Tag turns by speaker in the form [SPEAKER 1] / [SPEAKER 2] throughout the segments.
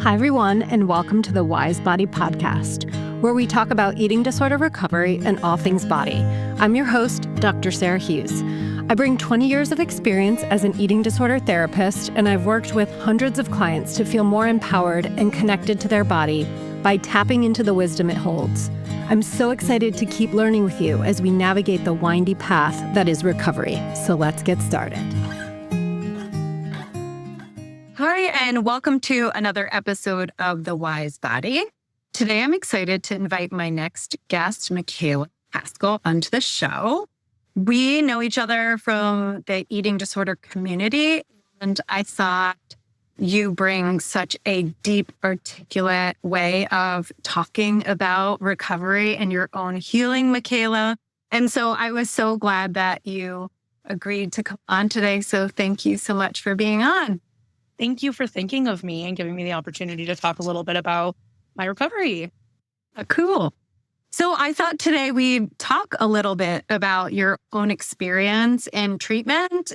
[SPEAKER 1] Hi, everyone, and welcome to the Wise Body Podcast, where we talk about eating disorder recovery and all things body. I'm your host, Dr. Sarah Hughes. I bring 20 years of experience as an eating disorder therapist, and I've worked with hundreds of clients to feel more empowered and connected to their body by tapping into the wisdom it holds. I'm so excited to keep learning with you as we navigate the windy path that is recovery. So let's get started. Hi, and welcome to another episode of The Wise Body. Today, I'm excited to invite my next guest, Michaela Hascall, onto the show. We know each other from the eating disorder community, and I thought you bring such a deep, articulate way of talking about recovery and your own healing, Michaela. And so I was so glad that you agreed to come on today. So thank you so much for being on.
[SPEAKER 2] Thank you for thinking of me and giving me the opportunity to talk a little bit about my recovery.
[SPEAKER 1] Cool. So I thought today we'd talk a little bit about your own experience in treatment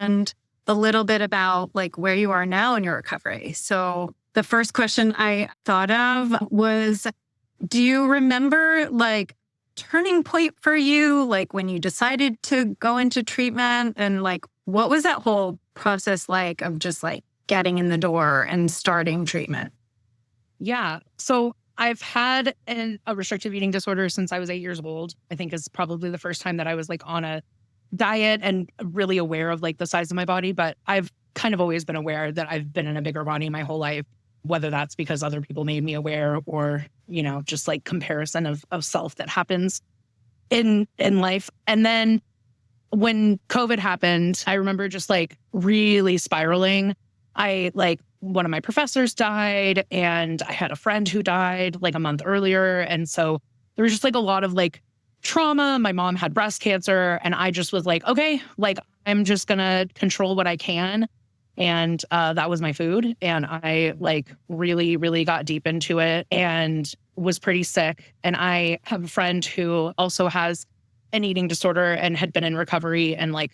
[SPEAKER 1] and a little bit about like where you are now in your recovery. So the first question I thought of was, do you remember like turning point for you, like when you decided to go into treatment, and like what was that whole process like of just like getting in the door and starting treatment?
[SPEAKER 2] Yeah. So I've had a restrictive eating disorder since I was 8 years old. I think is probably the first time that I was like on a diet and really aware of like the size of my body. But I've kind of always been aware that I've been in a bigger body my whole life, whether that's because other people made me aware or, you know, just like comparison of self that happens in life. And then when COVID happened, I remember just like really spiraling. One of my professors died and I had a friend who died like a month earlier. And so there was just like a lot of like trauma. My mom had breast cancer and I just was like, okay, like I'm just going to control what I can. And that was my food. And I like really, really got deep into it and was pretty sick. And I have a friend who also has an eating disorder and had been in recovery in like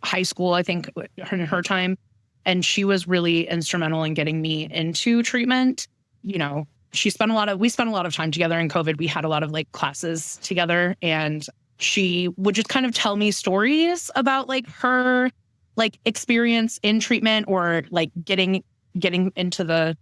[SPEAKER 2] high school, I think, in her time. And she was really instrumental in getting me into treatment. You know, we spent a lot of time together in COVID. We had a lot of like classes together, and she would just kind of tell me stories about like her like experience in treatment or like getting into the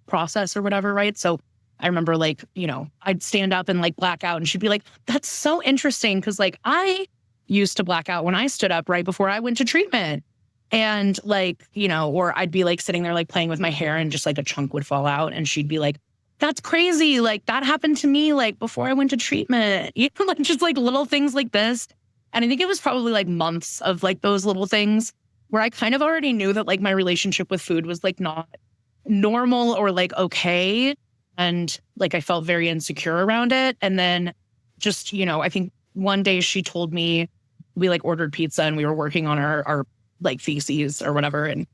[SPEAKER 2] process or whatever, right? So I remember like, you know, I'd stand up and like black out and she'd be like, that's so interesting. Cause like I used to black out when I stood up right before I went to treatment. And like, you know, or I'd be like sitting there like playing with my hair and just like a chunk would fall out. And she'd be like, that's crazy. Like that happened to me like before I went to treatment. You know, like just like little things like this. And I think it was probably like months of like those little things where I kind of already knew that like my relationship with food was like not normal or like okay. And like I felt very insecure around it. And then just, you know, I think one day she told me, we like ordered pizza and we were working on our like feces or whatever. And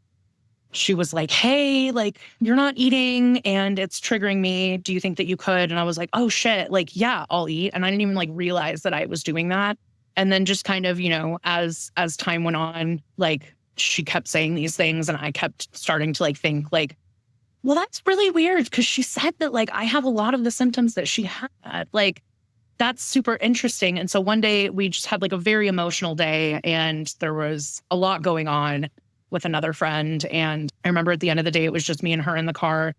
[SPEAKER 2] she was like, hey, like you're not eating and it's triggering me. Do you think that you could? And I was like, oh shit, like, yeah, I'll eat. And I didn't even like realize that I was doing that. And then just kind of, you know, as time went on, like she kept saying these things and I kept starting to like think like, well, that's really weird because she said that like I have a lot of the symptoms that she had. Like, that's super interesting. And so one day we just had like a very emotional day and there was a lot going on with another friend. And I remember at the end of the day, it was just me and her in the car.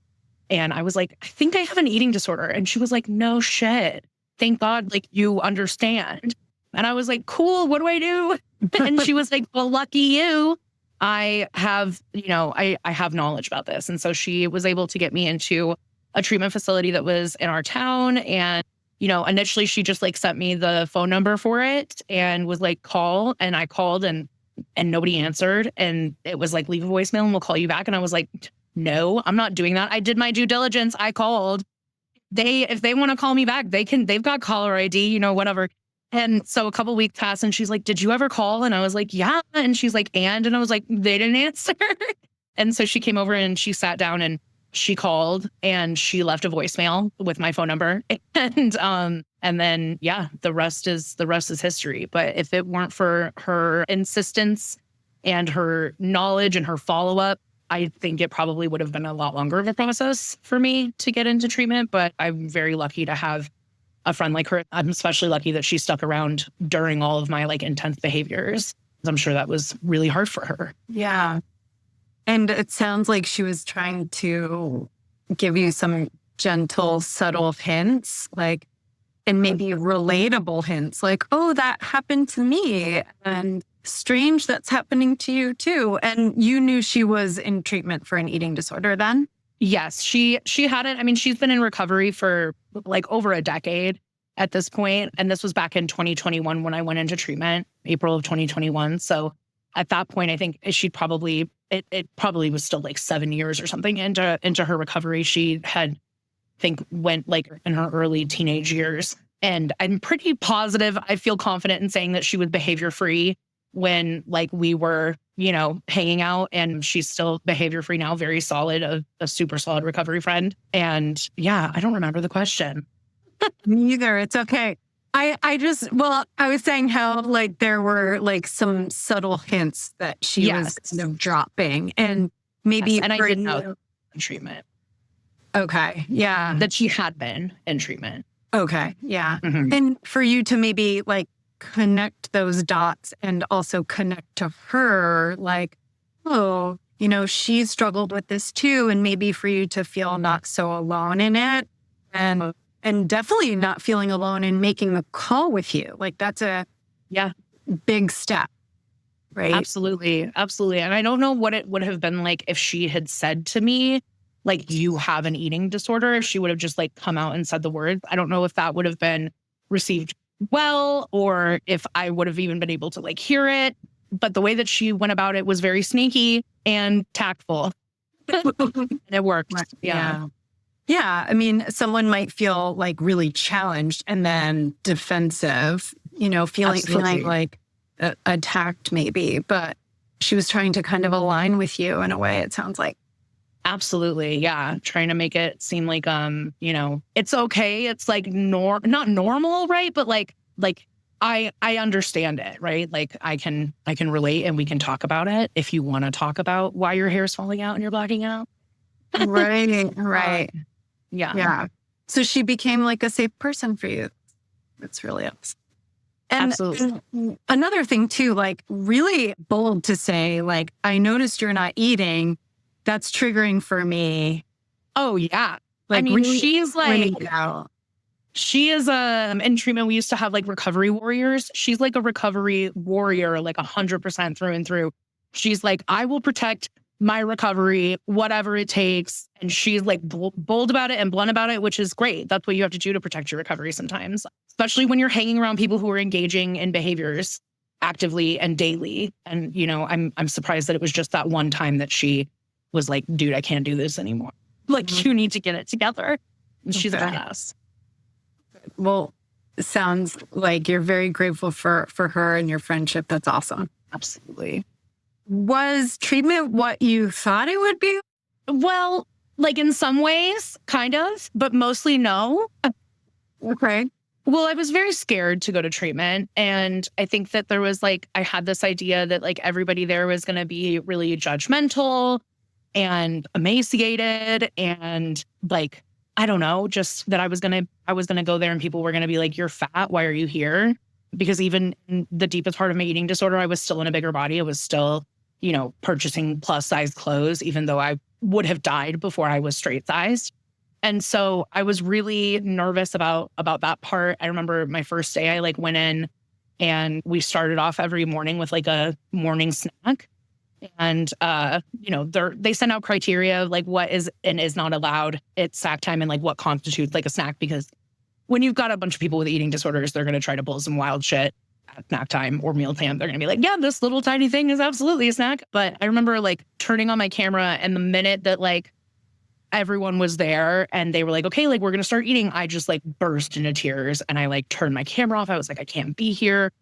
[SPEAKER 2] And I was like, I think I have an eating disorder. And she was like, no shit. Thank God, like you understand. And I was like, cool, what do I do? And she was like, well, lucky you. I have, you know, I have knowledge about this. And so she was able to get me into a treatment facility that was in our town. And you know, initially she just like sent me the phone number for it and was like, call. And I called and nobody answered. And it was like, leave a voicemail and we'll call you back. And I was like, no, I'm not doing that. I did my due diligence. I called. If they want to call me back, they've got caller ID, you know, whatever. And so a couple weeks passed and she's like, did you ever call? And I was like, yeah. And she's like, and I was like, they didn't answer. And so she came over and she sat down and she called and she left a voicemail with my phone number. And then, yeah, the rest is history. But if it weren't for her insistence and her knowledge and her follow-up, I think it probably would have been a lot longer of a process for me to get into treatment, but I'm very lucky to have a friend like her. I'm especially lucky that she stuck around during all of my like intense behaviors. I'm sure that was really hard for her.
[SPEAKER 1] Yeah. And it sounds like she was trying to give you some gentle, subtle hints, like, and maybe relatable hints, like, oh, that happened to me. And strange that's happening to you too. And you knew she was in treatment for an eating disorder then?
[SPEAKER 2] Yes, she had it. I mean, she's been in recovery for like over a decade at this point. And this was back in 2021 when I went into treatment, April of 2021. So at that point, I think she'd probably, it probably was still like 7 years or something into her recovery. She had, I think, went like in her early teenage years. And I'm pretty positive, I feel confident in saying that she was behavior free when like we were, hanging out, and she's still behavior free now, very solid, a super solid recovery friend. And yeah, I don't remember the question.
[SPEAKER 1] Me either. It's okay. I was saying how like there were like some subtle hints that she was kind of dropping, and maybe
[SPEAKER 2] and I didn't know in treatment.
[SPEAKER 1] Okay. Yeah.
[SPEAKER 2] That she had been in treatment.
[SPEAKER 1] Okay. Yeah.
[SPEAKER 2] Mm-hmm.
[SPEAKER 1] And for you to maybe like connect those dots and also connect to her, like, oh, she struggled with this too. And maybe for you to feel not so alone in it, and definitely not feeling alone in making the call with you. Like that's a big step. Right.
[SPEAKER 2] Absolutely. Absolutely. And I don't know what it would have been like if she had said to me, like, you have an eating disorder, if she would have just like come out and said the words. I don't know if that would have been received well, or if I would have even been able to like hear it. But the way that she went about it was very sneaky and tactful. And it worked.
[SPEAKER 1] Yeah. Yeah. I mean, someone might feel like really challenged and then defensive, feeling like attacked maybe, but she was trying to kind of align with you in a way, it sounds like.
[SPEAKER 2] Absolutely. Yeah. Trying to make it seem like, it's okay. It's like not normal. Right. But like I understand it. Right. Like I can relate, and we can talk about it if you want to talk about why your hair is falling out and you're blacking out.
[SPEAKER 1] Right. Right.
[SPEAKER 2] Yeah.
[SPEAKER 1] Yeah. So she became like a safe person for you. It's really awesome. And
[SPEAKER 2] absolutely.
[SPEAKER 1] Another thing too, like really bold to say, like, I noticed you're not eating. That's triggering for me.
[SPEAKER 2] Oh yeah.
[SPEAKER 1] Like,
[SPEAKER 2] I mean,
[SPEAKER 1] really,
[SPEAKER 2] she's like,
[SPEAKER 1] she
[SPEAKER 2] is in treatment. We used to have like recovery warriors. She's like a recovery warrior, like 100% through and through. She's like, I will protect my recovery, whatever it takes. And she's like bold about it and blunt about it, which is great. That's what you have to do to protect your recovery sometimes, especially when you're hanging around people who are engaging in behaviors actively and daily. And, I'm surprised that it was just that one time that she was like, dude, I can't do this anymore. Like, you need to get it together. And she's a badass.
[SPEAKER 1] Well, it sounds like you're very grateful for her and your friendship. That's awesome.
[SPEAKER 2] Absolutely.
[SPEAKER 1] Was treatment what you thought it would be?
[SPEAKER 2] Well, like in some ways, kind of, but mostly no.
[SPEAKER 1] Okay.
[SPEAKER 2] Well, I was very scared to go to treatment. And I think that there was like, I had this idea that like everybody there was going to be really judgmental and emaciated, and like, I don't know, just that I was going to go there and people were going to be like, you're fat. Why are you here? Because even in the deepest part of my eating disorder, I was still in a bigger body. I was still, purchasing plus size clothes, even though I would have died before I was straight sized. And so I was really nervous about that part. I remember my first day, I like went in and we started off every morning with like a morning snack. And, they send out criteria of like what is and is not allowed at snack time and like what constitutes like a snack, because when you've got a bunch of people with eating disorders, they're going to try to pull some wild shit at snack time or meal time. They're going to be like, yeah, this little tiny thing is absolutely a snack. But I remember like turning on my camera, and the minute that like everyone was there and they were like, okay, like we're going to start eating, I just like burst into tears and I like turned my camera off. I was like, I can't be here.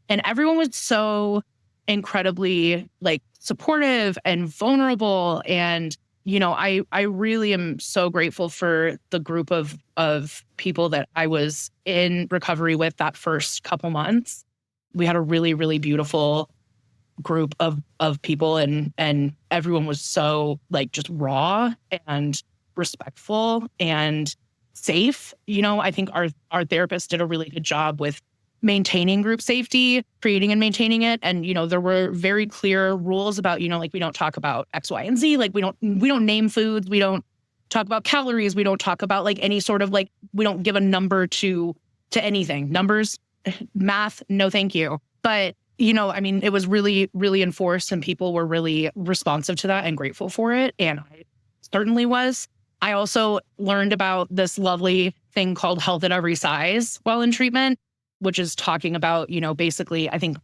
[SPEAKER 2] And everyone was so incredibly like supportive and vulnerable. And, I really am so grateful for the group of people that I was in recovery with that first couple months. We had a really, really beautiful group of people, and everyone was so like just raw and respectful and safe. I think our therapist did a really good job with maintaining group safety, creating and maintaining it. And, there were very clear rules about, like we don't talk about X, Y, and Z. Like we don't name foods. We don't talk about calories. We don't talk about like any sort of like, we don't give a number to anything. Numbers, math, no thank you. But, it was really, really enforced, and people were really responsive to that and grateful for it. And I certainly was. I also learned about this lovely thing called health at every size while in treatment, which is talking about, basically, I think,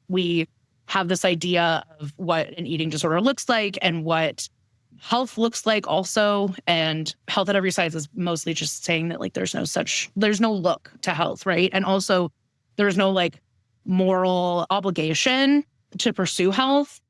[SPEAKER 2] we have this idea of what an eating disorder looks like and what health looks like also. And health at every size is mostly just saying that like there's no look to health, right? And also there's no like moral obligation to pursue health,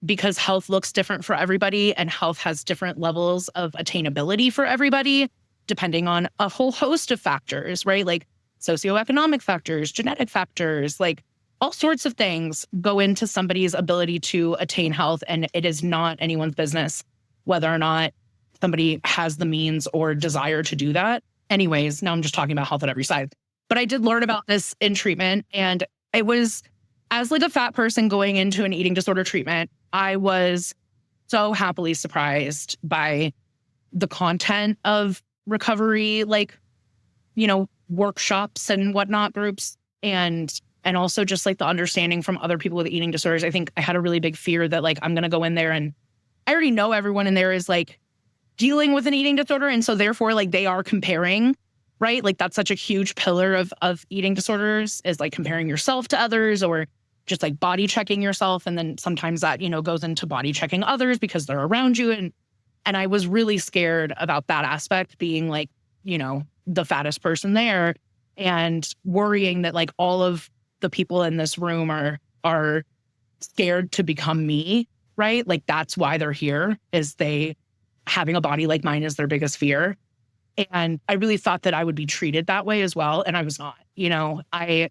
[SPEAKER 2] because health looks different for everybody and health has different levels of attainability for everybody, depending on a whole host of factors, right? Like socioeconomic factors, genetic factors, like all sorts of things go into somebody's ability to attain health. And it is not anyone's business whether or not somebody has the means or desire to do that. Anyways, now I'm just talking about health at every size. But I did learn about this in treatment, and it was, as like a fat person going into an eating disorder treatment, I was so happily surprised by the content of recovery, like, workshops and whatnot, groups, and also just like the understanding from other people with eating disorders. I think I had a really big fear that like, I'm going to go in there and I already know everyone in there is like dealing with an eating disorder. And so therefore like they are comparing, right? Like that's such a huge pillar of eating disorders, is like comparing yourself to others, or just like body checking yourself. And then sometimes that, goes into body checking others because they're around you. And I was really scared about that aspect, being like, the fattest person there, and worrying that like all of the people in this room are scared to become me, right? Like that's why they're here, is they having a body like mine is their biggest fear. And I really thought that I would be treated that way as well. And I was not. I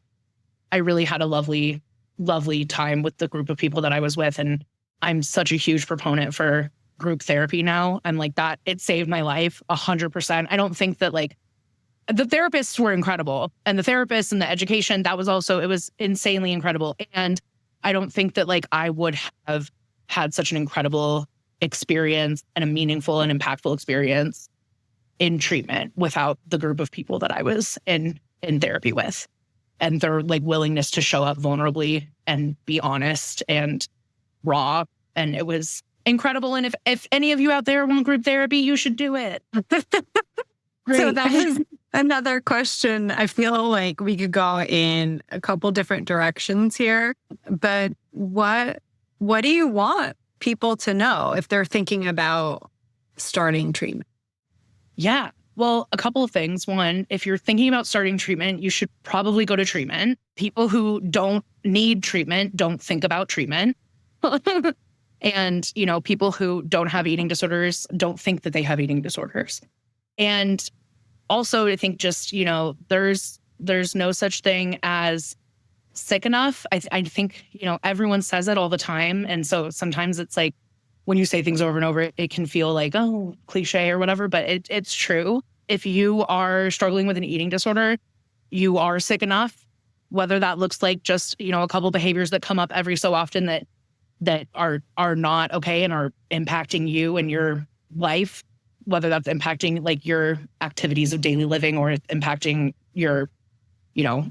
[SPEAKER 2] really had a lovely, lovely time with the group of people that I was with. And I'm such a huge proponent for group therapy now. I'm like that. It saved my life 100%. I don't think that like the therapists were incredible, and the therapists and the education, it was insanely incredible. And I don't think that like I would have had such an incredible experience and a meaningful and impactful experience in treatment without the group of people that I was in therapy with, and their like willingness to show up vulnerably and be honest and raw. And it was incredible. And if any of you out there want group therapy, you should do it.
[SPEAKER 1] So that is another question. I feel like we could go in a couple different directions here, but what do you want people to know if they're thinking about starting treatment?
[SPEAKER 2] Yeah. Well, a couple of things. One, if you're thinking about starting treatment, you should probably go to treatment. People who don't need treatment don't think about treatment. And, people who don't have eating disorders don't think that they have eating disorders. And also, I think just, there's no such thing as sick enough. I think, everyone says it all the time. And so sometimes it's like, when you say things over and over, it can feel like, oh, cliche or whatever, but it's true. If you are struggling with an eating disorder, you are sick enough, whether that looks like just, a couple behaviors that come up every so often that are not okay and are impacting you and your life, whether that's impacting like your activities of daily living or impacting your,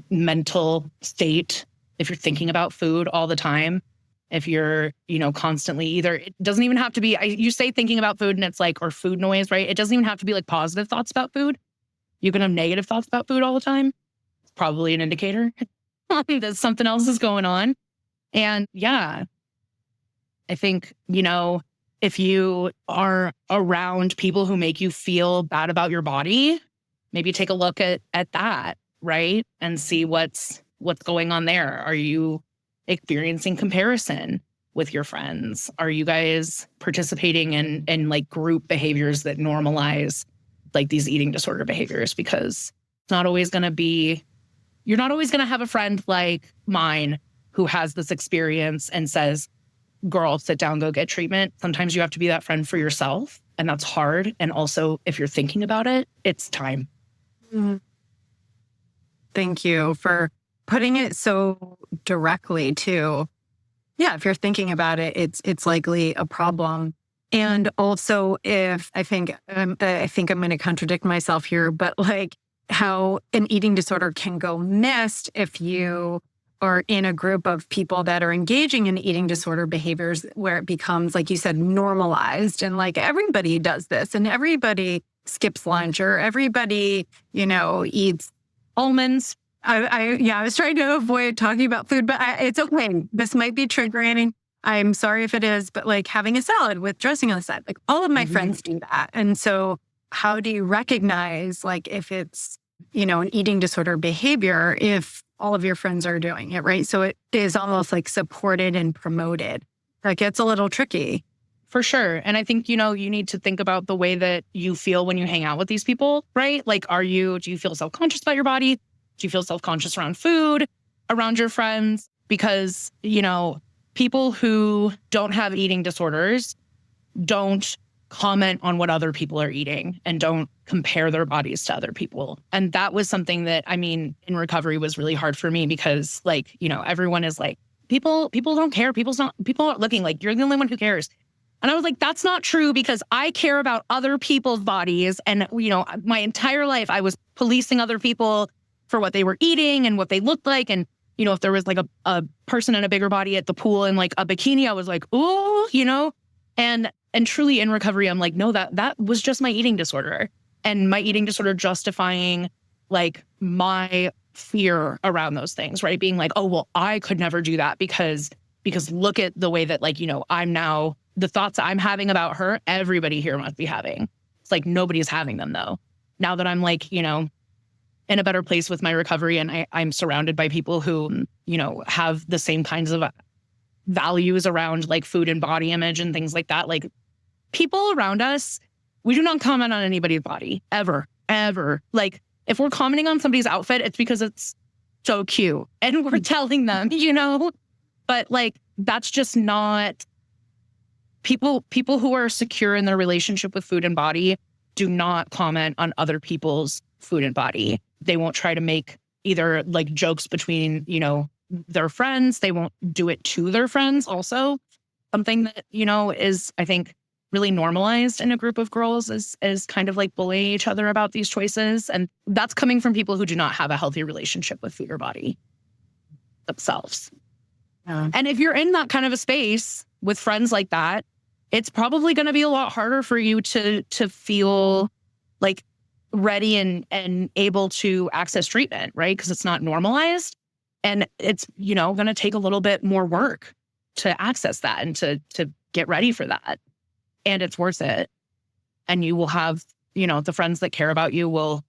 [SPEAKER 2] mental state. If you're thinking about food all the time, if you're, constantly either, it doesn't even have to be, you say thinking about food and it's like, or food noise, right? It doesn't even have to be like positive thoughts about food. You can have negative thoughts about food all the time. It's probably an indicator that something else is going on. And yeah, I think, if you are around people who make you feel bad about your body, maybe take a look at that, right? And see what's going on there. Are you experiencing comparison with your friends? Are you guys participating in like group behaviors that normalize like these eating disorder behaviors? Because it's not always going to be, you're not always going to have a friend like mine who has this experience and says, girl, sit down, go get treatment. Sometimes you have to be that friend for yourself, and that's hard. And also, if you're thinking about it, it's time.
[SPEAKER 1] Mm. Thank you for putting it so directly too. Yeah, if you're thinking about it, it's likely a problem. And also, if I think I'm going to contradict myself here, but like how an eating disorder can go missed if you are in a group of people that are engaging in eating disorder behaviors, where it becomes, like you said, normalized, and like everybody does this, and everybody skips lunch, or everybody, eats
[SPEAKER 2] almonds.
[SPEAKER 1] I was trying to avoid talking about food, but it's okay. This might be triggering. I'm sorry if it is, but like having a salad with dressing on the side, like all of my friends do that. And so how do you recognize, like, if it's, an eating disorder behavior, if all of your friends are doing it, right? So it is almost like supported and promoted. That gets a little tricky.
[SPEAKER 2] For sure. And I think, you need to think about the way that you feel when you hang out with these people, right? Like, do you feel self-conscious about your body? Do you feel self-conscious around food, around your friends? Because, people who don't have eating disorders don't comment on what other people are eating and don't compare their bodies to other people. And that was something that, in recovery was really hard for me, because like, everyone is like, people don't care. People aren't looking, like, you're the only one who cares. And I was like, that's not true, because I care about other people's bodies. And, my entire life I was policing other people for what they were eating and what they looked like. And, if there was like a person in a bigger body at the pool in like a bikini, I was like, ooh, and truly in recovery, I'm like, no, that was just my eating disorder, and my eating disorder justifying like my fear around those things, right? Being like, oh, well, I could never do that because look at the way that, like, I'm now, the thoughts I'm having about her, everybody here must be having. It's like, nobody's having them though. Now that I'm like, in a better place with my recovery, and I'm surrounded by people who, have the same kinds of values around like food and body image and things like that. Like, people around us, we do not comment on anybody's body ever. Like, if we're commenting on somebody's outfit, it's because it's so cute and we're telling them, but like, that's just not people who are secure in their relationship with food and body do not comment on other people's food and body. They won't try to make either like jokes between, their friends. They won't do it to their friends. Also, something that, is, I think, really normalized in a group of girls is kind of like bullying each other about these choices. And that's coming from people who do not have a healthy relationship with food or body themselves.
[SPEAKER 1] Yeah.
[SPEAKER 2] And if you're in that kind of a space with friends like that, it's probably going to be a lot harder for you to feel like ready and able to access treatment, right? Because it's not normalized. And it's, going to take a little bit more work to access that and to get ready for that. And it's worth it. And you will have, the friends that care about you will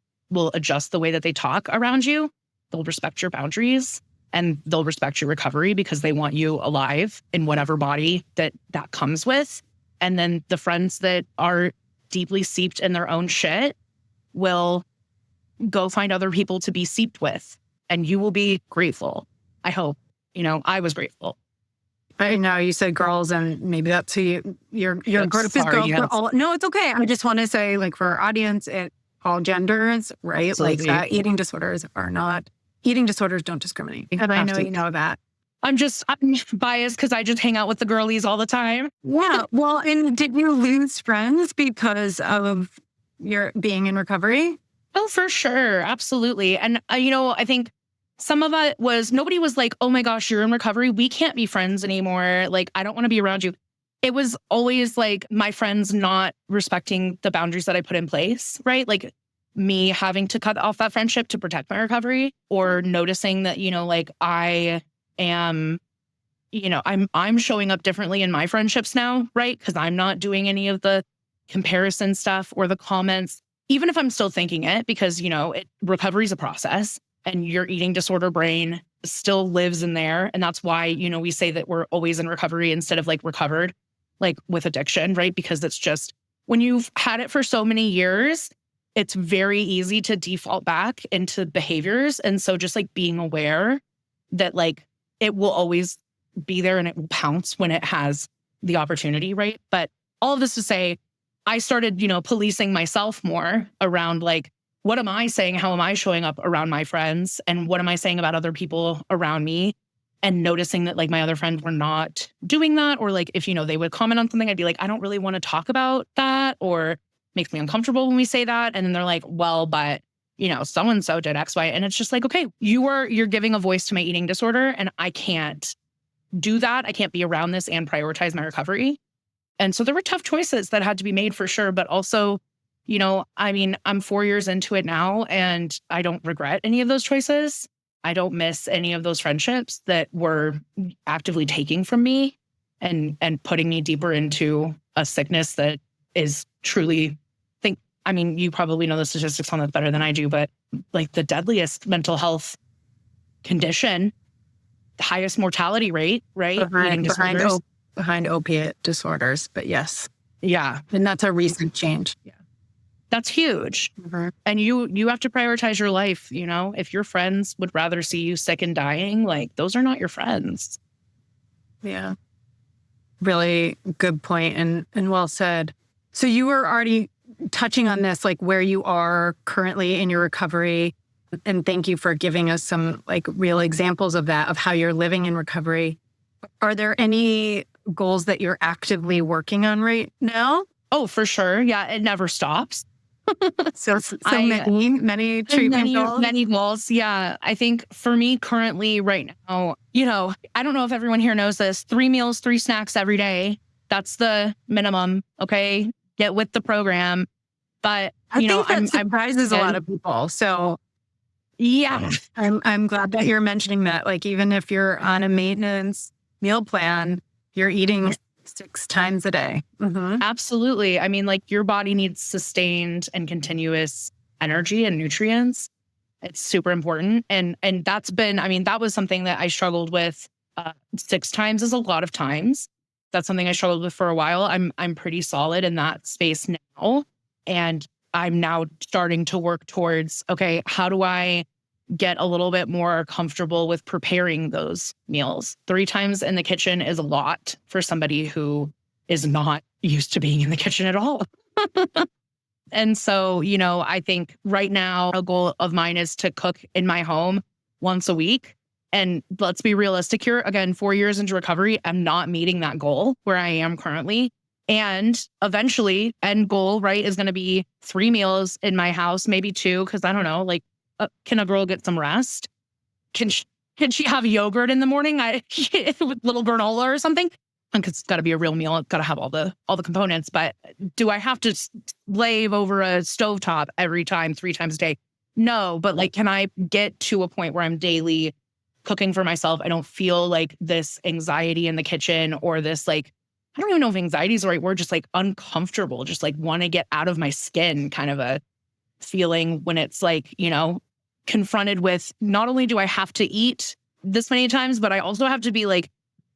[SPEAKER 2] adjust the way that they talk around you. They'll respect your boundaries and they'll respect your recovery because they want you alive in whatever body that comes with. And then the friends that are deeply seeped in their own shit will go find other people to be seeped with. And you will be grateful. I hope. I was grateful.
[SPEAKER 1] I know you said girls, and maybe that's who your group is girls.
[SPEAKER 2] Yes.
[SPEAKER 1] No, it's okay. I just want to say, like, for our audience, all genders, right?
[SPEAKER 2] Absolutely.
[SPEAKER 1] Like that eating disorders don't discriminate. And I know you know that.
[SPEAKER 2] I'm biased because I just hang out with the girlies all the time.
[SPEAKER 1] Yeah. Well, and did you lose friends because of your being in recovery?
[SPEAKER 2] Oh, for sure. Absolutely. And, I think some of it was, nobody was like, oh my gosh, you're in recovery. We can't be friends anymore. Like, I don't want to be around you. It was always like my friends not respecting the boundaries that I put in place, right? Like me having to cut off that friendship to protect my recovery, or noticing that, like I am, I'm showing up differently in my friendships now, right? Because I'm not doing any of the comparison stuff or the comments, even if I'm still thinking it, because, recovery is a process and your eating disorder brain still lives in there. And that's why, we say that we're always in recovery instead of like recovered, like with addiction, right? Because it's just, when you've had it for so many years, it's very easy to default back into behaviors. And so just like being aware that like it will always be there and it will pounce when it has the opportunity, right? But all of this to say, I started, policing myself more around like, what am I saying? How am I showing up around my friends? And what am I saying about other people around me? And noticing that like my other friends were not doing that. Or like, if, they would comment on something, I'd be like, I don't really want to talk about that, or makes me uncomfortable when we say that. And then they're like, well, but so-and-so did X, Y. And it's just like, okay, you're giving a voice to my eating disorder, and I can't do that. I can't be around this and prioritize my recovery. And so there were tough choices that had to be made for sure. But also, I'm 4 years into it now, and I don't regret any of those choices. I don't miss any of those friendships that were actively taking from me and putting me deeper into a sickness that is truly, you probably know the statistics on that better than I do, but like the deadliest mental health condition, the highest mortality rate, right?
[SPEAKER 1] Behind opiate disorders, but yes.
[SPEAKER 2] Yeah.
[SPEAKER 1] And that's a recent change.
[SPEAKER 2] Yeah. That's huge. Mm-hmm. And you have to prioritize your life. If your friends would rather see you sick and dying, like those are not your friends.
[SPEAKER 1] Yeah. Really good point and well said. So you were already touching on this, like where you are currently in your recovery. And thank you for giving us some like real examples of that, of how you're living in recovery. Are there any goals that you're actively working on right now?
[SPEAKER 2] Oh, for sure. Yeah. It never stops.
[SPEAKER 1] So many treatment goals.
[SPEAKER 2] Many goals. Yeah. I think for me currently right now, I don't know if everyone here knows this, 3 meals, 3 snacks every day. That's the minimum. Okay. Get with the program. But
[SPEAKER 1] I think that surprises a lot of people. So
[SPEAKER 2] yeah,
[SPEAKER 1] I'm glad that you're mentioning that. Like, even if you're on a maintenance meal plan, you're eating 6 times a day.
[SPEAKER 2] Mm-hmm. Absolutely. Like your body needs sustained and continuous energy and nutrients. It's super important. And that's been, that was something that I struggled with 6 times is a lot of times. That's something I struggled with for a while. I'm pretty solid in that space now. And I'm now starting to work towards, okay, how do I get a little bit more comfortable with preparing those meals? 3 times in the kitchen is a lot for somebody who is not used to being in the kitchen at all. And so, I think right now a goal of mine is to cook in my home once a week. And let's be realistic here. Again, 4 years into recovery, I'm not meeting that goal where I am currently. And eventually, end goal, right, is going to be 3 meals in my house, maybe 2, because I don't know, like, can a girl get some rest? Can she have yogurt in the morning with little granola or something? Because it's got to be a real meal. It's got to have all the components. But do I have to slave over a stovetop every time, 3 times a day? No, but like, can I get to a point where I'm daily cooking for myself? I don't feel like this anxiety in the kitchen, or this like, I don't even know if anxiety is the right word, just like uncomfortable, just like want to get out of my skin kind of a feeling when it's like, confronted with not only do I have to eat this many times, but I also have to be like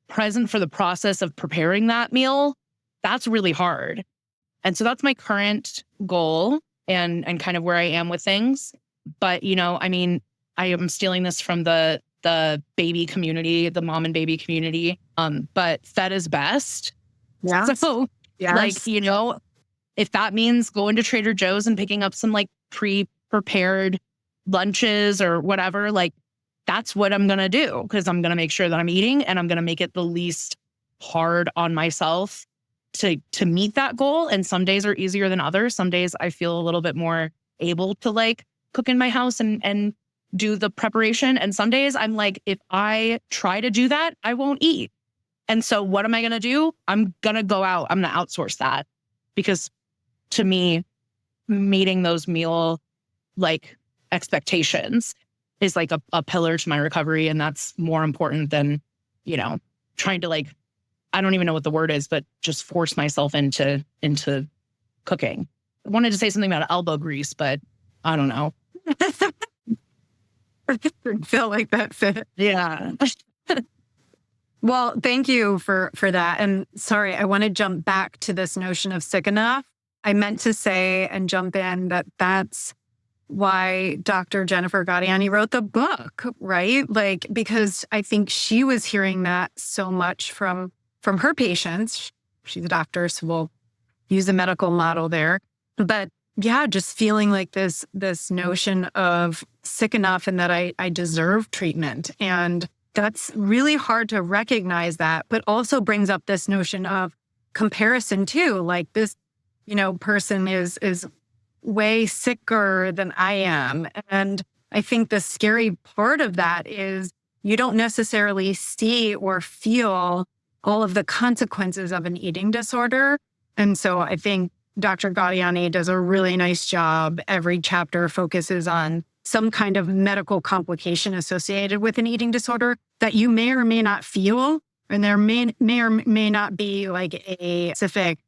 [SPEAKER 2] present for the process of preparing that meal. That's really hard. And so that's my current goal and kind of where I am with things. But, I am stealing this from the baby community, the mom and baby community. But fed is best.
[SPEAKER 1] Yeah.
[SPEAKER 2] So like, if that means going to Trader Joe's and picking up some like pre-prepared lunches or whatever, like that's what I'm going to do, because I'm going to make sure that I'm eating, and I'm going to make it the least hard on myself to meet that goal. And some days are easier than others. Some days I feel a little bit more able to like cook in my house and do the preparation. And some days I'm like, if I try to do that, I won't eat. And so what am I going to do? I'm going to go out. I'm going to outsource that, because to me, meeting those meal like expectations is like a pillar to my recovery. And that's more important than, trying to like, I don't even know what the word is, but just force myself into cooking. I wanted to say something about elbow grease, but I don't know.
[SPEAKER 1] Feel like that fit.
[SPEAKER 2] Yeah.
[SPEAKER 1] Well, thank you for that. And sorry, I want to jump back to this notion of sick enough. I meant to say and jump in that that's why Dr. Jennifer Gaudiani wrote the book, right? Like, because I think she was hearing that so much from her patients. She's a doctor, so we'll use a medical model there. But yeah, just feeling like this notion of sick enough and that I deserve treatment. And that's really hard to recognize that, but also brings up this notion of comparison too. Like this, person is way sicker than I am. And I think the scary part of that is you don't necessarily see or feel all of the consequences of an eating disorder. And so I think Dr. Gaudiani does a really nice job. Every chapter focuses on some kind of medical complication associated with an eating disorder that you may or may not feel. And there may or may not be like a specific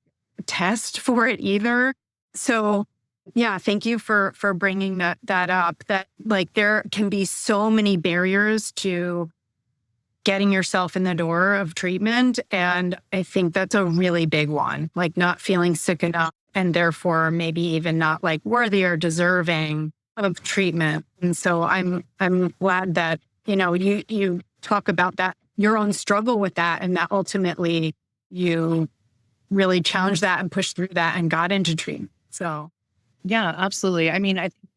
[SPEAKER 1] test for it either. So yeah, thank you for bringing that up, that like there can be so many barriers to getting yourself in the door of treatment. And I think that's a really big one, like not feeling sick enough and therefore maybe even not like worthy or deserving of treatment. And so I'm glad that, you talk about that, your own struggle with that, and that ultimately you really challenged that and pushed through that and got into treatment. So
[SPEAKER 2] yeah, absolutely. I mean, I think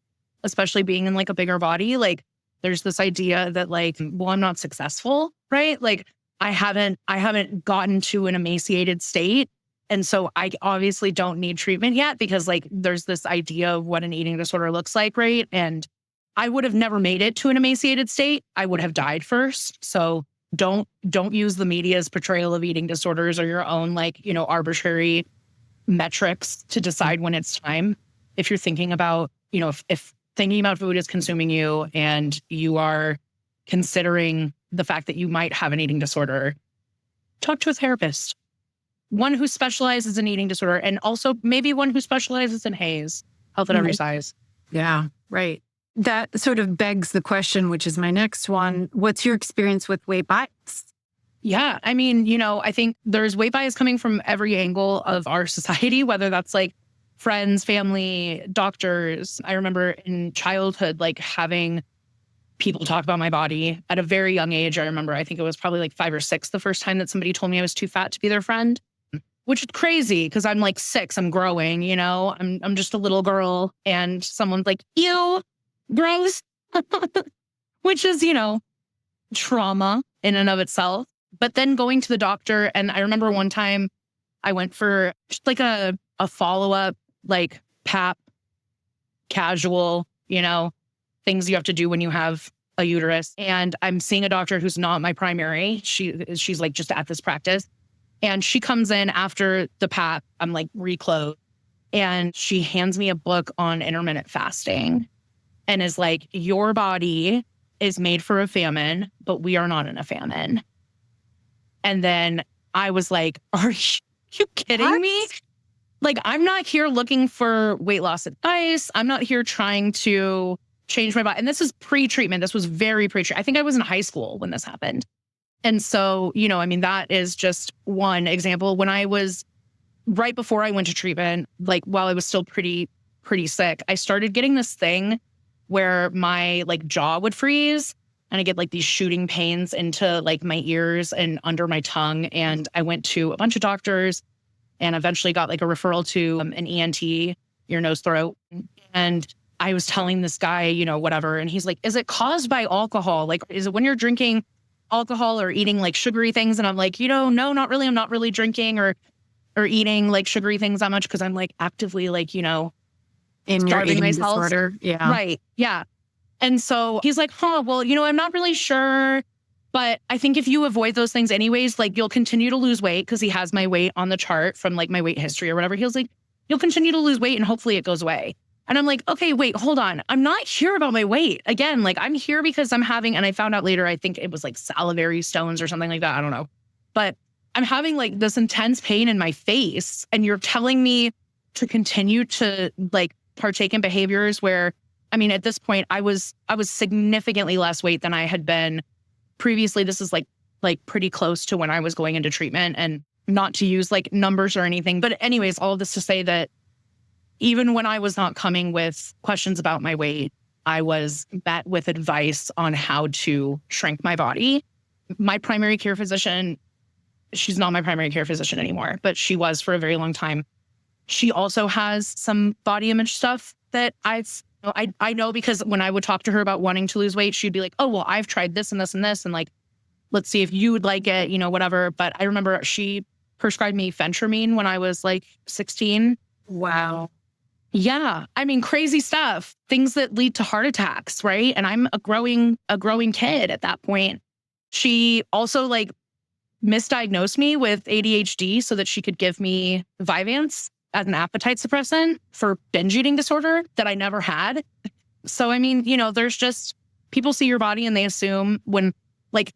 [SPEAKER 2] especially being in like a bigger body, like there's this idea that like, well, I'm not successful, right? Like I haven't gotten to an emaciated state. And so I obviously don't need treatment yet because like there's this idea of what an eating disorder looks like, right? And I would have never made it to an emaciated state. I would have died first. So don't use the media's portrayal of eating disorders or your own like, arbitrary metrics to decide when it's time. If you're thinking about, if thinking about food is consuming you and you are considering the fact that you might have an eating disorder, talk to a therapist. One who specializes in eating disorder and also maybe one who specializes in HAES, health at every size.
[SPEAKER 1] Yeah, right. That sort of begs the question, which is my next one. What's your experience with weight bias?
[SPEAKER 2] Yeah, I mean, I think there's weight bias coming from every angle of our society, whether that's like friends, family, doctors. I remember in childhood, like having people talk about my body at a very young age. I remember, I think it was probably like 5 or 6 the first time that somebody told me I was too fat to be their friend, which is crazy because I'm like 6, I'm growing, I'm just a little girl and someone's like, ew, gross, which is, trauma in and of itself. But then going to the doctor, and I remember one time I went for just like a follow-up, like PAP, casual, things you have to do when you have a uterus. And I'm seeing a doctor who's not my primary. She's like just at this practice. And she comes in after the PAP. I'm like reclothed. And she hands me a book on intermittent fasting and is like, your body is made for a famine, but we are not in a famine. And then I was like, are you kidding me? Like, I'm not here looking for weight loss advice. I'm not here trying to change my body. And this is pre-treatment. This was very pre-treatment. I think I was in high school when this happened. And so, that is just one example. When I was right before I went to treatment, like while I was still pretty sick, I started getting this thing where my like jaw would freeze and I get like these shooting pains into like my ears and under my tongue. And I went to a bunch of doctors and eventually got like a referral to an ENT, ear, nose, throat. And I was telling this guy, whatever. And he's like, is it caused by alcohol? Like, is it when you're drinking alcohol or eating like sugary things? And I'm like, no, not really. I'm not really drinking or eating like sugary things that much because I'm like actively like,
[SPEAKER 1] in your eating
[SPEAKER 2] myself.
[SPEAKER 1] disorder. Yeah.
[SPEAKER 2] Right. Yeah. And so he's like, well, I'm not really sure. But I think if you avoid those things anyways, like you'll continue to lose weight because he has my weight on the chart from like my weight history or whatever. He was like, you'll continue to lose weight and hopefully it goes away. And I'm like, okay, wait, hold on. I'm not here about my weight. Again, like I'm here because I'm having, and I found out later, I think it was like salivary stones or something like that. I don't know. But I'm having like this intense pain in my face. And you're telling me to continue to like partake in behaviors where, I mean, at this point, I was significantly less weight than I had been previously. This is like pretty close to when I was going into treatment, and not to use like numbers or anything. But anyways, all of this to say that, even when I was not coming with questions about my weight, I was met with advice on how to shrink my body. My primary care physician, she's not my primary care physician anymore, but she was for a very long time. She also has some body image stuff that I know, because when I would talk to her about wanting to lose weight, she'd be like, oh, well, I've tried this and this and this. And like, let's see if you would like it, whatever. But I remember she prescribed me phentermine when I was like 16.
[SPEAKER 1] Wow.
[SPEAKER 2] Yeah. I mean, crazy stuff, things that lead to heart attacks. Right. And I'm a growing kid at that point. She also like misdiagnosed me with ADHD so that she could give me Vyvanse as an appetite suppressant for binge eating disorder that I never had. So, I mean, there's just people see your body and they assume when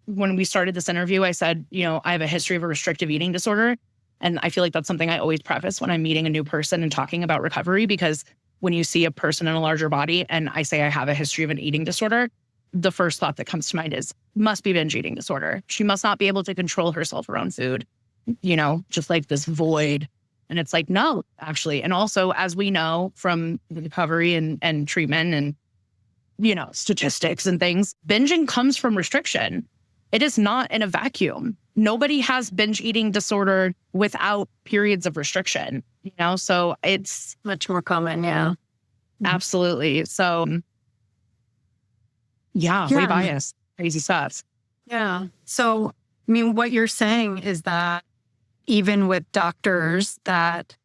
[SPEAKER 2] we started this interview, I said, I have a history of a restrictive eating disorder. And I feel like that's something I always preface when I'm meeting a new person and talking about recovery, because when you see a person in a larger body and I say I have a history of an eating disorder, the first thought that comes to mind is must be binge eating disorder. She must not be able to control herself around food, just like this void. And it's like, no, actually. And also, as we know from recovery and treatment and, statistics and things, binging comes from restriction. It is not in a vacuum. Nobody has binge eating disorder without periods of restriction, so it's
[SPEAKER 1] much more common. Yeah.
[SPEAKER 2] Absolutely. So yeah, way biased, crazy stuff.
[SPEAKER 1] Yeah. So, I mean, what you're saying is that even with doctors that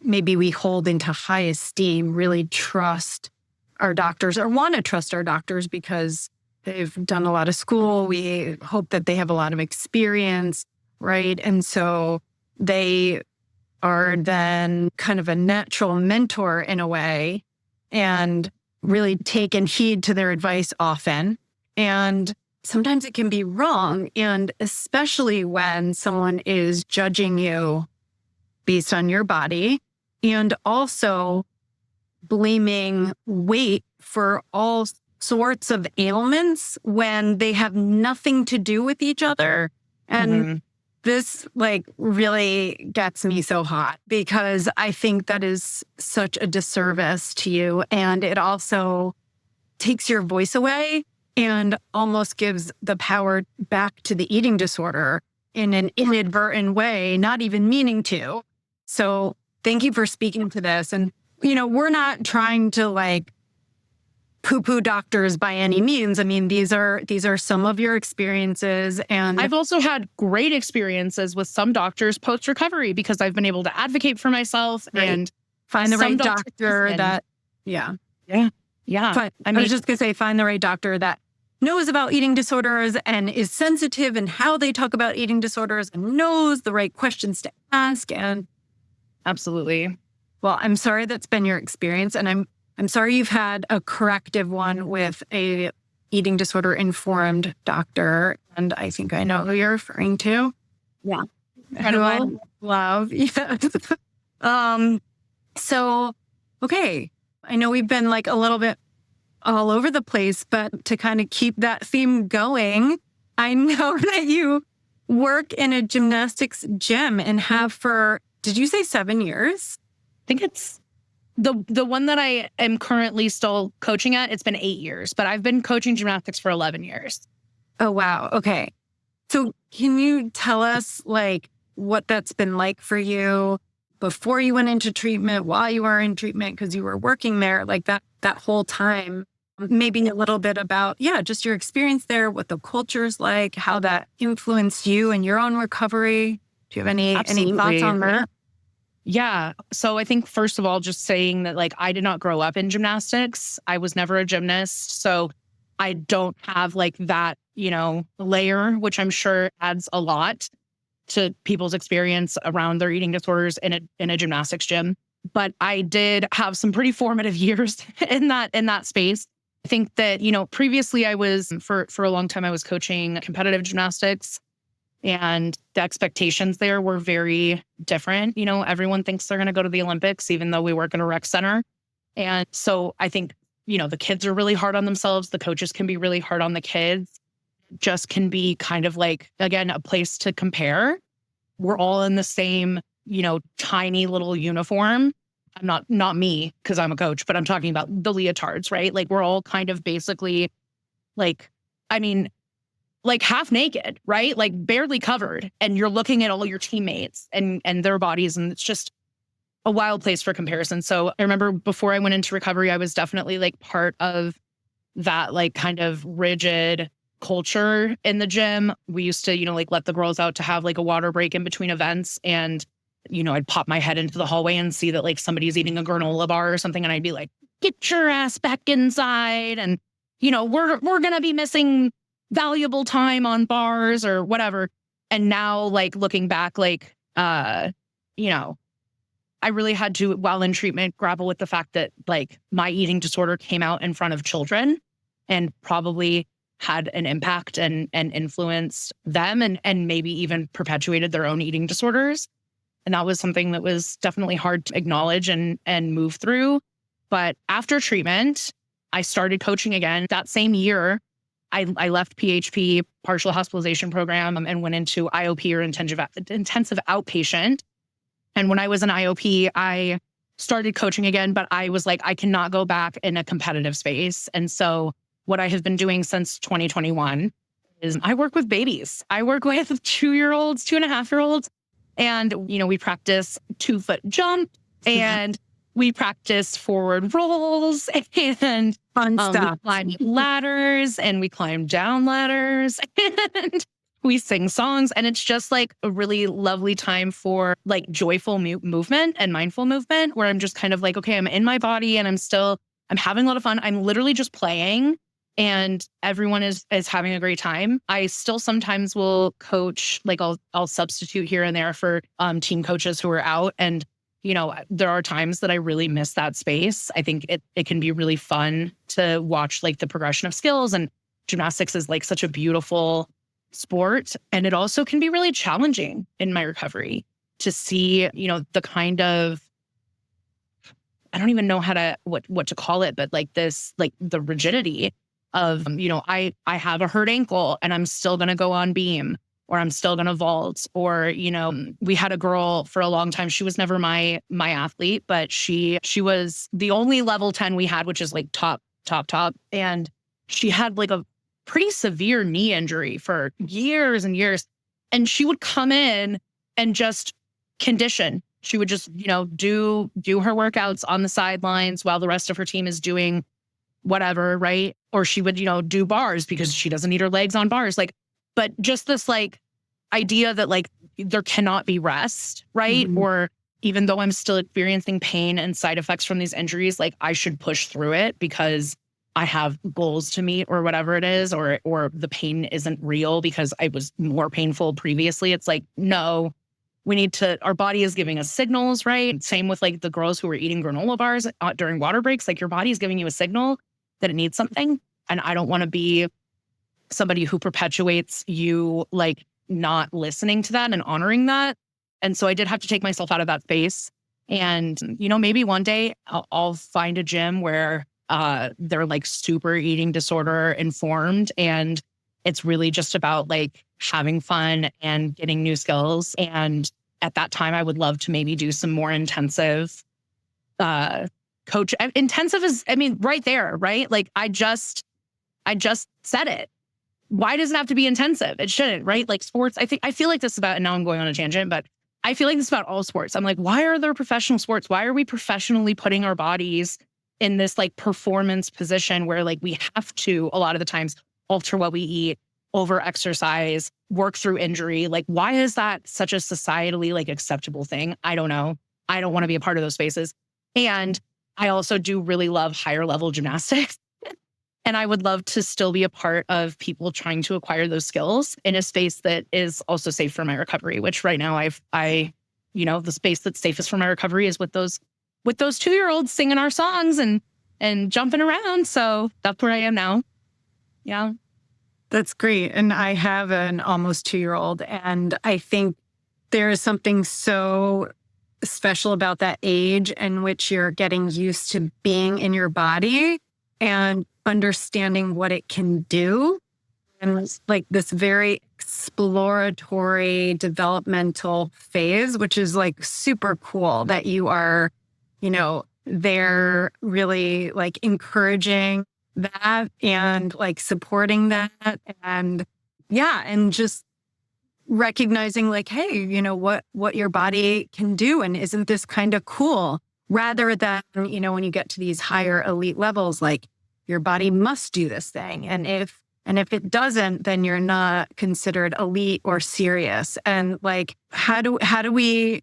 [SPEAKER 1] maybe we hold into high esteem, really trust our doctors or want to trust our doctors because they've done a lot of school. We hope that they have a lot of experience, right? And so they are then kind of a natural mentor in a way and really taken heed to their advice often. And sometimes it can be wrong. And especially when someone is judging you based on your body and also blaming weight for all sorts of ailments when they have nothing to do with each other. And this really gets me so hot because I think that is such a disservice to you. And it also takes your voice away and almost gives the power back to the eating disorder in an inadvertent way, not even meaning to. So thank you for speaking to this. And, we're not trying to poo-poo doctors by any means. I mean, these are some of your experiences. And
[SPEAKER 2] I've also had great experiences with some doctors post-recovery because I've been able to advocate for myself and
[SPEAKER 1] find the right doctor that,
[SPEAKER 2] Yeah.
[SPEAKER 1] I was just going to say, find the right doctor that knows about eating disorders and is sensitive in how they talk about eating disorders and knows the right questions to ask. And
[SPEAKER 2] absolutely.
[SPEAKER 1] Well, I'm sorry that's been your experience. And I'm sorry you've had a corrective one with a eating disorder informed doctor. And I think I know who you're referring to.
[SPEAKER 2] Yeah.
[SPEAKER 1] Who I love. Yes. So, okay. I know we've been a little bit all over the place, but to kind of keep that theme going, I know that you work in a gymnastics gym and have for, did you say 7 years?
[SPEAKER 2] I think it's the one that I am currently still coaching at. It's been 8 years, but I've been coaching gymnastics for 11 years.
[SPEAKER 1] Oh, wow. Okay. So can you tell us what that's been like for you before you went into treatment, while you were in treatment, because you were working there, that whole time? Maybe a little bit about, just your experience there, what the culture's like, how that influenced you and your own recovery. Do you have any thoughts on that?
[SPEAKER 2] Yeah. So I think, first of all, just saying that I did not grow up in gymnastics. I was never a gymnast. So I don't have that, layer, which I'm sure adds a lot to people's experience around their eating disorders in a gymnastics gym. But I did have some pretty formative years in that space. I think that, previously I was, for a long time, I was coaching competitive gymnastics. And the expectations there were very different. Everyone thinks they're going to go to the Olympics, even though we work in a rec center. And so I think, the kids are really hard on themselves. The coaches can be really hard on the kids. Just can be kind of again, a place to compare. We're all in the same, tiny little uniform. not me because I'm a coach, but I'm talking about the leotards, right? Like we're all kind of basically like, I mean, like half naked, right? Like barely covered. And you're looking at all your teammates and their bodies. And it's just a wild place for comparison. So I remember before I went into recovery, I was definitely like part of that like kind of rigid culture in the gym. We used to, like let the girls out to have like a water break in between events. And, I'd pop my head into the hallway and see that like somebody's eating a granola bar or something. And I'd be like, get your ass back inside. And, we're going to be missing valuable time on bars or whatever. And now like looking back, like, I really had to, while in treatment, grapple with the fact that like my eating disorder came out in front of children and probably had an impact and influenced them and maybe even perpetuated their own eating disorders. And that was something that was definitely hard to acknowledge and move through. But after treatment, I started coaching again. That same year, I left PHP, partial hospitalization program, and went into IOP or intensive outpatient. And when I was in IOP, I started coaching again, but I was like, I cannot go back in a competitive space. And so what I have been doing since 2021 is I work with babies. I work with 2-year-olds, 2.5-year-olds. And, we practice 2-foot jump and we practice forward rolls and
[SPEAKER 1] fun stuff.
[SPEAKER 2] We climb ladders and we climb down ladders and we sing songs. And it's just like a really lovely time for like joyful movement and mindful movement where I'm just kind of like, okay, I'm in my body and I'm having a lot of fun. I'm literally just playing and everyone is having a great time. I still sometimes will coach, like I'll substitute here and there for team coaches who are out. And, there are times that I really miss that space. I think it can be really fun to watch like the progression of skills, and gymnastics is like such a beautiful sport. And it also can be really challenging in my recovery to see, the kind of, I don't even know what to call it, but like this, like the rigidity of, I have a hurt ankle and I'm still going to go on beam, or I'm still going to vault, or, we had a girl for a long time. She was never my athlete, but she was the only level 10 we had, which is like top. And she had like a pretty severe knee injury for years and years. And she would come in and just condition. She would just, do her workouts on the sidelines while the rest of her team is doing whatever, right? Or she would, do bars because she doesn't need her legs on bars. Like, but just this like idea that like there cannot be rest, right? Mm-hmm. Or even though I'm still experiencing pain and side effects from these injuries, like I should push through it because I have goals to meet or whatever it is, or the pain isn't real because I was more painful previously. It's like, no, our body is giving us signals, right? Same with like the girls who were eating granola bars during water breaks, like your body is giving you a signal that it needs something. And I don't want to be somebody who perpetuates you like not listening to that and honoring that. And so I did have to take myself out of that space. And, maybe one day I'll find a gym where they're like super eating disorder informed. And it's really just about like having fun and getting new skills. And at that time, I would love to maybe do some more intensive coach. Intensive is, right there, right? Like I just said it. Why does it have to be intensive? It shouldn't, right? Like sports, I feel like this is about, and now I'm going on a tangent, but I feel like this is about all sports. I'm like, why are there professional sports? Why are we professionally putting our bodies in this like performance position where like we have to, a lot of the times, alter what we eat, over exercise, work through injury? Like, why is that such a societally like acceptable thing? I don't know. I don't want to be a part of those spaces. And I also do really love higher level gymnastics. And I would love to still be a part of people trying to acquire those skills in a space that is also safe for my recovery, which right now the space that's safest for my recovery is with those 2-year-olds singing our songs and jumping around. So that's where I am now. Yeah.
[SPEAKER 1] That's great. And I have an almost 2-year-old, and I think there is something so special about that age in which you're getting used to being in your body and understanding what it can do. And it's like this very exploratory developmental phase, which is like super cool that you are, they're really like encouraging that and like supporting that. And and just recognizing like, hey, what your body can do. And isn't this kind of cool? Rather than, when you get to these higher elite levels, like your body must do this thing. And if it doesn't, then you're not considered elite or serious. And like, how do we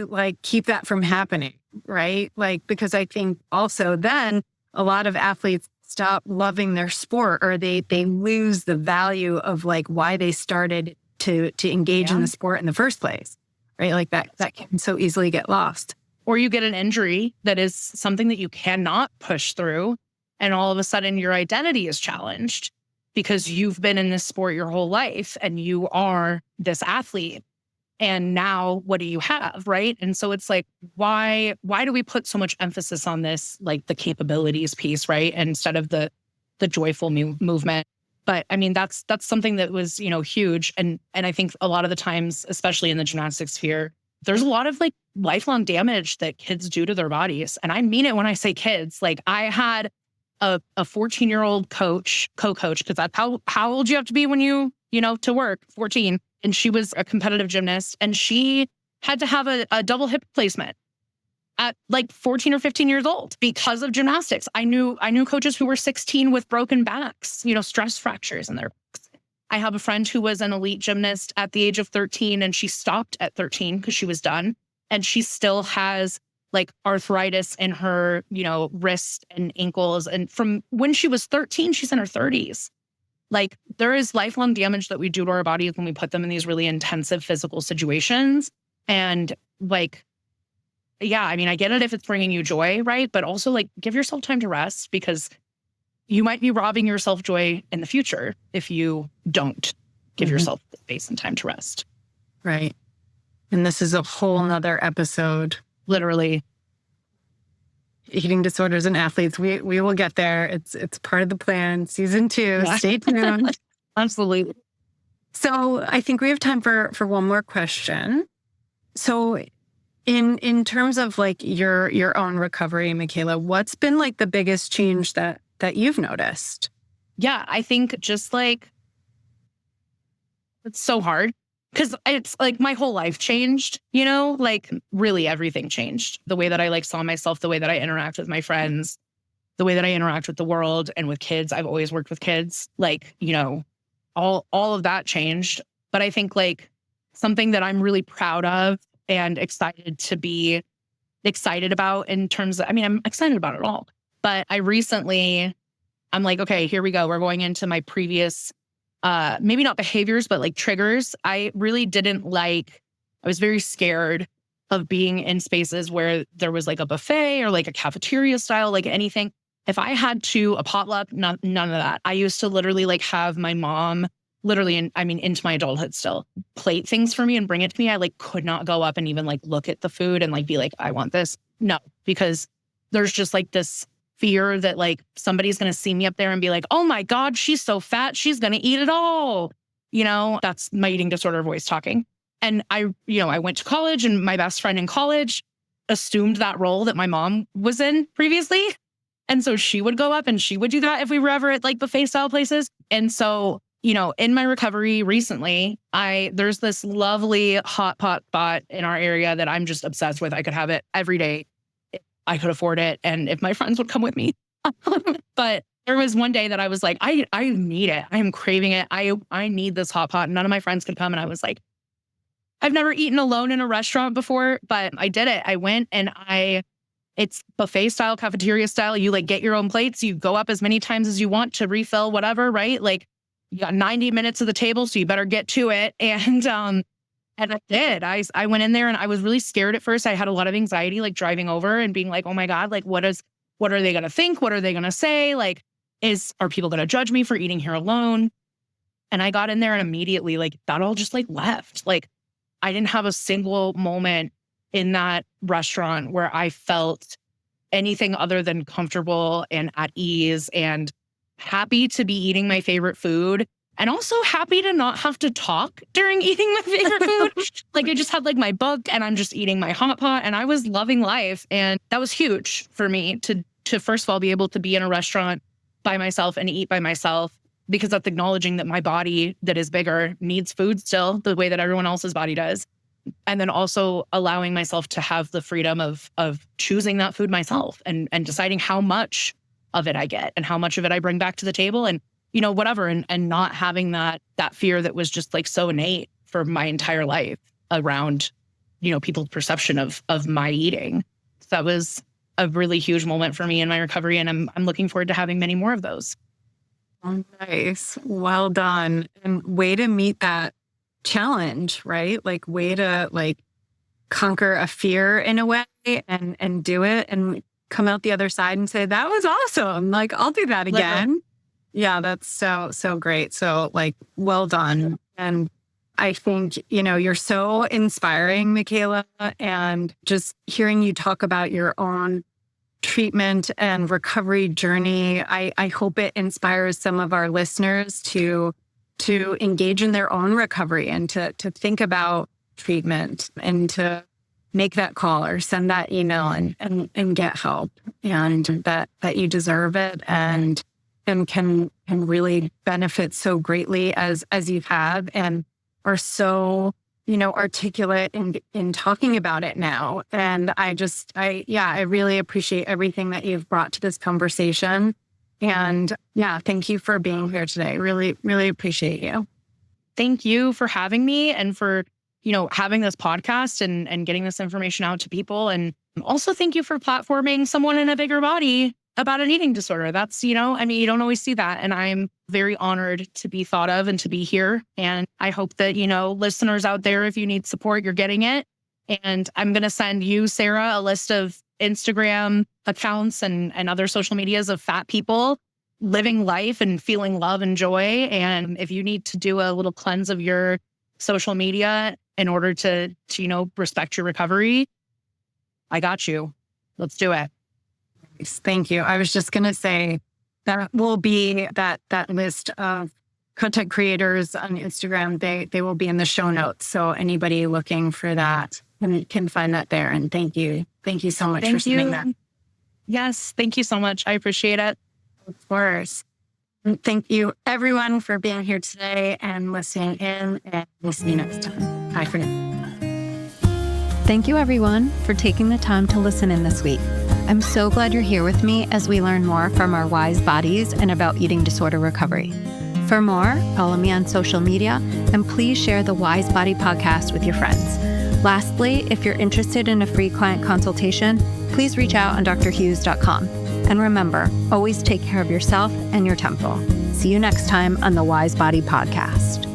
[SPEAKER 1] like keep that from happening? Right? Like, because I think also then a lot of athletes stop loving their sport, or they lose the value of like why they started to engage in the sport in the first place. Right? Like that can so easily get lost.
[SPEAKER 2] Or you get an injury that is something that you cannot push through. And all of a sudden your identity is challenged because you've been in this sport your whole life and you are this athlete. And now what do you have, right? And so it's like, why do we put so much emphasis on this, like the capabilities piece, right? Instead of the joyful movement. But I mean, that's something that was, huge. And I think a lot of the times, especially in the gymnastics sphere, there's a lot of like lifelong damage that kids do to their bodies. And I mean it when I say kids. Like I had a 14-year-old co-coach, because that's how old you have to be when you to work, 14. And she was a competitive gymnast, and she had to have a double hip replacement at like 14 or 15 years old because of gymnastics. I knew coaches who were 16 with broken backs, stress fractures in their backs. I have a friend who was an elite gymnast at the age of 13, and she stopped at 13 because she was done. And she still has like arthritis in her, wrists and ankles. And from when she was 13, she's in her 30s. Like there is lifelong damage that we do to our bodies when we put them in these really intensive physical situations. And like, I mean, I get it if it's bringing you joy, right? But also like give yourself time to rest, because you might be robbing yourself joy in the future if you don't give yourself the space and time to rest.
[SPEAKER 1] Right. And this is a whole nother episode.
[SPEAKER 2] Literally.
[SPEAKER 1] Eating disorders in athletes. We will get there. It's part of the plan. Season 2. Yeah. Stay tuned.
[SPEAKER 2] Absolutely.
[SPEAKER 1] So I think we have time for one more question. So in terms of like your own recovery, Michaela, what's been like the biggest change that you've noticed?
[SPEAKER 2] Yeah, I think just like it's so hard. Because it's like my whole life changed, like really everything changed. The way that I like saw myself, the way that I interact with my friends, the way that I interact with the world and with kids. I've always worked with kids, like, all of that changed. But I think like something that I'm really proud of and excited to be excited about in terms of, I mean, I'm excited about it all. But I'm like, okay, here we go. We're going into my previous maybe not behaviors, but like triggers. I really didn't like, I was very scared of being in spaces where there was like a buffet or like a cafeteria style, like anything. If I had a potluck, none of that. I used to literally like have my mom into my adulthood still plate things for me and bring it to me. I like could not go up and even like look at the food and like be like, I want this. No, because there's just like this fear that like somebody's going to see me up there and be like, oh my God, she's so fat. She's going to eat it all. That's my eating disorder voice talking. And I went to college, and my best friend in college assumed that role that my mom was in previously. And so she would go up and she would do that if we were ever at like buffet style places. And so, in my recovery recently, there's this lovely hot pot spot in our area that I'm just obsessed with. I could have it every day. I could afford it. And if my friends would come with me. But there was one day that I was like, I need it. I am craving it. I need this hot pot. None of my friends could come. And I was like, I've never eaten alone in a restaurant before, but I did it. I went and it's buffet style, cafeteria style. You like get your own plates. You go up as many times as you want to refill whatever, right? Like you got 90 minutes of the table, so you better get to it. And I did. I went in there and I was really scared at first. I had a lot of anxiety, like driving over and being like, oh my God, like what are they going to think? What are they going to say? Like, are people going to judge me for eating here alone? And I got in there and immediately like that all just like left. Like I didn't have a single moment in that restaurant where I felt anything other than comfortable and at ease and happy to be eating my favorite food and also happy to not have to talk during eating my favorite food. Like I just had like my book and I'm just eating my hot pot and I was loving life. And that was huge for me to first of all be able to be in a restaurant by myself and eat by myself, because that's acknowledging that my body that is bigger needs food still the way that everyone else's body does. And then also allowing myself to have the freedom of choosing that food myself and deciding how much of it I get and how much of it I bring back to the table and, you know, whatever. And not having that fear that was just like so innate for my entire life around, you know, people's perception of my eating. So that was a really huge moment for me in my recovery. And I'm looking forward to having many more of those.
[SPEAKER 1] Oh, nice. Well done. And way to meet that challenge, right? Like way to like conquer a fear in a way and do it and come out the other side and say, that was awesome. Like, I'll do that again. Yeah, that's so great. So like, well done. And I think, you know, you're so inspiring, Michaela, and just hearing you talk about your own treatment and recovery journey, I hope it inspires some of our listeners to engage in their own recovery and to think about treatment and to make that call or send that email and get help, and that you deserve it and can really benefit so greatly as you have and are so, you know, articulate in talking about it now. And I really appreciate everything that you've brought to this conversation. And yeah, thank you for being here today. Really, really appreciate you.
[SPEAKER 2] Thank you for having me and for, you know, having this podcast and getting this information out to people. And also thank you for platforming someone in a bigger body about an eating disorder. That's, you know, I mean, you don't always see that. And I'm very honored to be thought of and to be here. And I hope that, you know, listeners out there, if you need support, you're getting it. And I'm going to send you, Sarah, a list of Instagram accounts and other social medias of fat people living life and feeling love and joy. And if you need to do a little cleanse of your social media in order to you know, respect your recovery, I got you. Let's do it.
[SPEAKER 1] Thank you. I was just going to say that will be that list of content creators on Instagram. They will be in the show notes. So anybody looking for that can find that there. And thank you. Thank you so much for sending that.
[SPEAKER 2] Yes. Thank you so much. I appreciate it.
[SPEAKER 1] Of course. And thank you everyone for being here today and listening in, and we'll see you next time. Bye for now.
[SPEAKER 3] Thank you everyone for taking the time to listen in this week. I'm so glad you're here with me as we learn more from our wise bodies and about eating disorder recovery. For more, follow me on social media and please share the Wise Body podcast with your friends. Lastly, if you're interested in a free client consultation, please reach out on drhughes.com. And remember, always take care of yourself and your temple. See you next time on the Wise Body podcast.